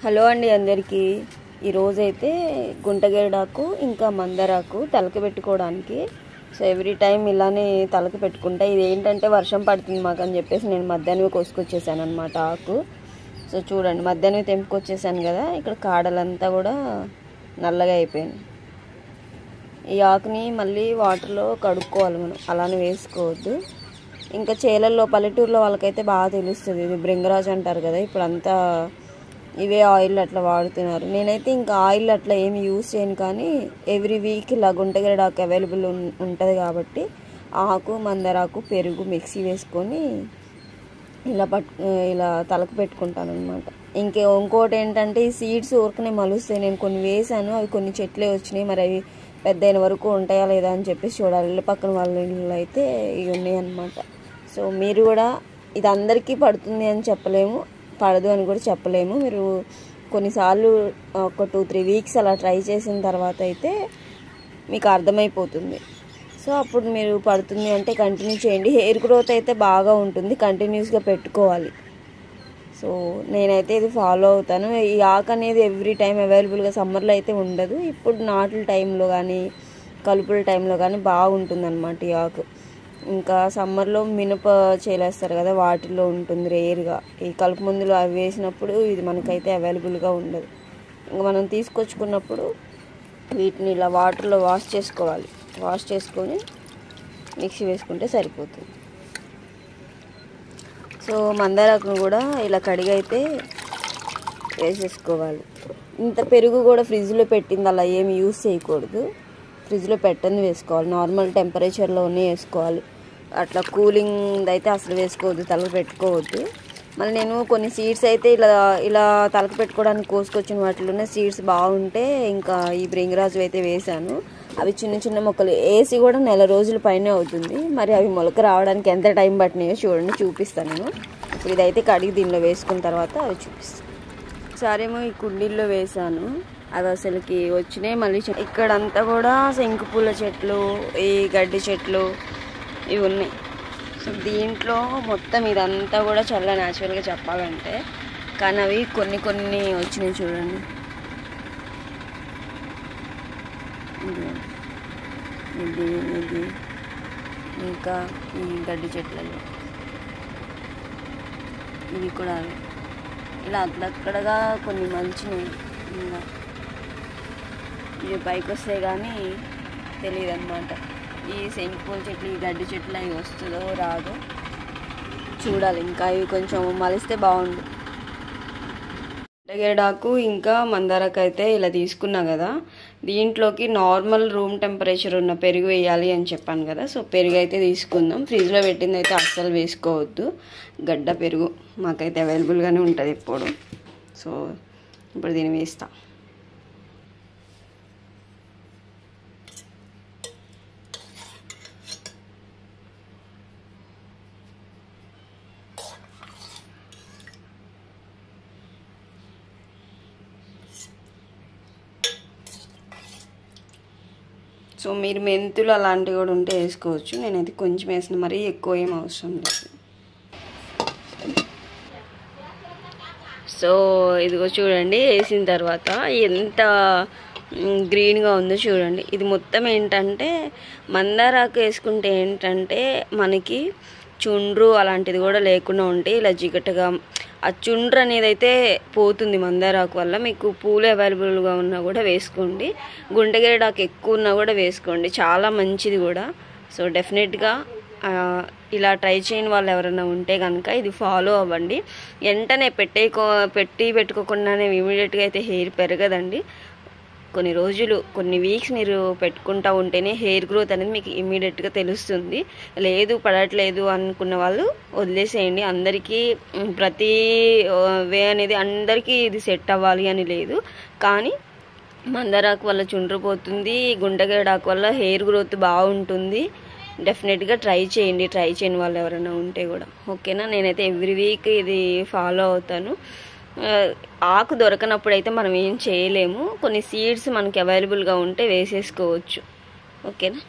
Hello అండి అందరికీ. ఈరోజైతే గుంటగేడాకు ఇంకా మందారాకు తలకి పెట్టుకోవడానికి. సో ఎవ్రీ టైం ఇలానే తలకి పెట్టుకుంటా. ఇది ఏంటంటే వర్షం పడుతుంది మాకు అని చెప్పేసి నేను మధ్యాహ్నమే కోసుకొచ్చేసాను అనమాట ఆకు. సో చూడండి, మధ్యాహ్నమే తెంపుకొచ్చేసాను కదా, ఇక్కడ కాడలంతా కూడా నల్లగా అయిపోయింది. ఈ ఆకుని మళ్ళీ వాటర్లో కడుక్కోవాలి మనం, అలానే వేసుకోవద్దు. ఇంకా చేలల్లో పల్లెటూరులో వాళ్ళకైతే బాగా తెలుస్తుంది. ఇది భృంగరాజు అంటారు కదా, ఇప్పుడు అంతా ఇవే ఆయిల్ అట్లా వాడుతున్నారు. నేనైతే ఇంకా ఆయిల్ అట్లా ఏమి యూస్ చేయను, కానీ ఎవ్రీ వీక్ ఇలా గుంటగేడాకు అవైలబుల్ ఉంటుంది కాబట్టి ఆకు మందారాకు పెరుగు మిక్సీ వేసుకొని ఇలా తలకు పెట్టుకుంటాను అనమాట. ఇంకోటి ఏంటంటే ఈ సీడ్స్ ఊరికనే మలుస్తాయి. నేను కొన్ని వేసాను, అవి కొన్ని చెట్లే వచ్చినాయి. మరి అవి పెద్ద అయిన వరకు ఉంటాయా లేదా అని చెప్పేసి చూడాలి. ఇళ్ళ పక్కన వాళ్ళ ఇళ్ళు అయితే ఇవి ఉన్నాయి అనమాట. సో మీరు కూడా, ఇది అందరికీ పడుతుంది అని చెప్పలేము, పడదు అని కూడా చెప్పలేము. మీరు కొన్నిసార్లు ఒక 2-3 వీక్స్ అలా ట్రై చేసిన తర్వాత అయితే మీకు అర్థమైపోతుంది. సో అప్పుడు మీరు పడుతుంది అంటే కంటిన్యూ చేయండి. హెయిర్ గ్రోత్ అయితే బాగా ఉంటుంది, కంటిన్యూస్గా పెట్టుకోవాలి. సో నేనైతే ఇది ఫాలో అవుతాను. ఈ ఆకు అనేది ఎవ్రీ టైం అవైలబుల్గా సమ్మర్లో అయితే ఉండదు. ఇప్పుడు నాటుల టైంలో కానీ కలుపుల టైంలో కానీ బాగుంటుంది అన్నమాట ఈ ఆకు. ఇంకా సమ్మర్లో మినప చేలేస్తారు కదా, వాటిల్లో ఉంటుంది రేర్గా. ఈ కలుపు మందులు అవి వేసినప్పుడు ఇది మనకైతే అవైలబుల్గా ఉండదు. ఇంకా మనం తీసుకొచ్చుకున్నప్పుడు వీటిని ఇలా వాటర్లో వాష్ చేసుకోవాలి. వాష్ చేసుకొని మిక్సీ వేసుకుంటే సరిపోతుంది. సో మందారాకును కూడా ఇలా కడిగైతే వేసేసుకోవాలి. ఇంత పెరుగు కూడా ఫ్రిడ్జ్లో పెట్టింది అలా ఏమి యూస్ చేయకూడదు. ఫ్రిడ్జ్లో పెట్టని వేసుకోవాలి, నార్మల్ టెంపరేచర్లోనే వేసుకోవాలి. అట్లా కూలింగ్ అయితే అసలు వేసుకోవద్దు, తలకు పెట్టుకోవద్దు. మళ్ళీ నేను కొన్ని సీడ్స్ అయితే ఇలా తలకు పెట్టుకోవడానికి కోసుకొచ్చిన వాటిలోనే సీడ్స్ బాగుంటే ఇంకా ఈ భృంగరాజు అయితే వేసాను. అవి చిన్న చిన్న మొక్కలు వేసి కూడా 1 రోజుల పైనే అవుతుంది. మరి అవి మొలక రావడానికి ఎంత టైం పట్టినాయో చూడండి, చూపిస్తాను నేను. ఇప్పుడు ఇదైతే కడిగి దీనిలో వేసుకున్న తర్వాత అవి చూపిస్తాను. ఒకసారేమో ఈ కుండీల్లో వేసాను, అవి అసలుకి వచ్చినాయి. మళ్ళీ ఇక్కడంతా కూడా శంకు పూల చెట్లు, ఈ గడ్డి చెట్లు ఇవి ఉన్నాయి. సో దీంట్లో మొత్తం ఇదంతా కూడా చాలా న్యాచురల్గా చెప్పాలంటే, కానీ అవి కొన్ని వచ్చినాయి చూడండి. ఇది ఇంకా ఈ గడ్డి చెట్లలో ఇవి కూడా ఇలా అక్కడక్కడగా కొన్ని మంచినాయి. ఇంకా ఇవి పైకి వస్తాయి కానీ తెలియదు అన్నమాట. ఈ శంకుపూల చెట్లు, ఈ గడ్డి చెట్లు అవి వస్తుందో రాదో చూడాలి. ఇంకా ఇవి కొంచెం మలిస్తే బాగుండు. గుంటగేడాకు ఇంకా మందారాకు అయితే ఇలా తీసుకున్నా కదా, దీంట్లోకి నార్మల్ రూమ్ టెంపరేచర్ ఉన్న పెరుగు వేయాలి అని చెప్పాను కదా. సో పెరుగు అయితే తీసుకుందాం. ఫ్రిడ్జ్లో పెట్టింది అయితే అస్సలు వేసుకోవద్దు. గడ్డ పెరుగు మాకైతే అవైలబుల్గానే ఉంటుంది ఎప్పుడు. సో ఇప్పుడు దీన్ని వేస్తా. సో మీరు మెంతులు అలాంటివి కూడా ఉంటే వేసుకోవచ్చు. నేనైతే కొంచెం వేసిన, మరీ ఎక్కువ ఏం అవసరం లేదు. సో ఇదిగో చూడండి, వేసిన తర్వాత ఎంత గ్రీన్గా ఉందో చూడండి. ఇది మొత్తం ఏంటంటే మందారాకు వేసుకుంటే ఏంటంటే మనకి చుండ్రు అలాంటిది కూడా లేకుండా ఉంటే ఇలా జిగటగా ఆ చుండ్రు అనేది అయితే పోతుంది మందారాకు వల్ల. మీకు పూలు అవైలబుల్గా ఉన్నా కూడా వేసుకోండి, గుంటగేడాకు ఎక్కువ ఉన్నా కూడా వేసుకోండి, చాలా మంచిది కూడా. సో డెఫినెట్గా ఇలా ట్రై చేయని వాళ్ళు ఎవరైనా ఉంటే కనుక ఇది ఫాలో అవ్వండి. వెంటనే పెట్టుకోకుండానే ఇమీడియట్గా అయితే హెయిర్ పెరగదండి. కొన్ని వీక్స్ మీరు పెట్టుకుంటూ ఉంటేనే హెయిర్ గ్రోత్ అనేది మీకు ఇమీడియట్గా తెలుస్తుంది. లేదు పడట్లేదు అనుకున్న వాళ్ళు వదిలేసేయండి. అందరికీ ప్రతి వే అనేది అందరికీ ఇది సెట్ అవ్వాలి అని లేదు, కానీ మందారాకు వల్ల చుండ్రు పోతుంది, గుంటగేడాకు వల్ల హెయిర్ గ్రోత్ బాగుంటుంది. డెఫినెట్గా ట్రై చేయండి, ట్రై చేయని వాళ్ళు ఎవరైనా ఉంటే కూడా. ఓకేనా, నేనైతే ఎవ్రీ వీక్ ఇది ఫాలో అవుతాను. ఆకు దొరకనప్పుడు అయితే మనం ఏం చేయలేము, కొన్ని సీడ్స్ మనకి అవైలబుల్గా ఉంటే వేసేసుకోవచ్చు. ఓకేనా.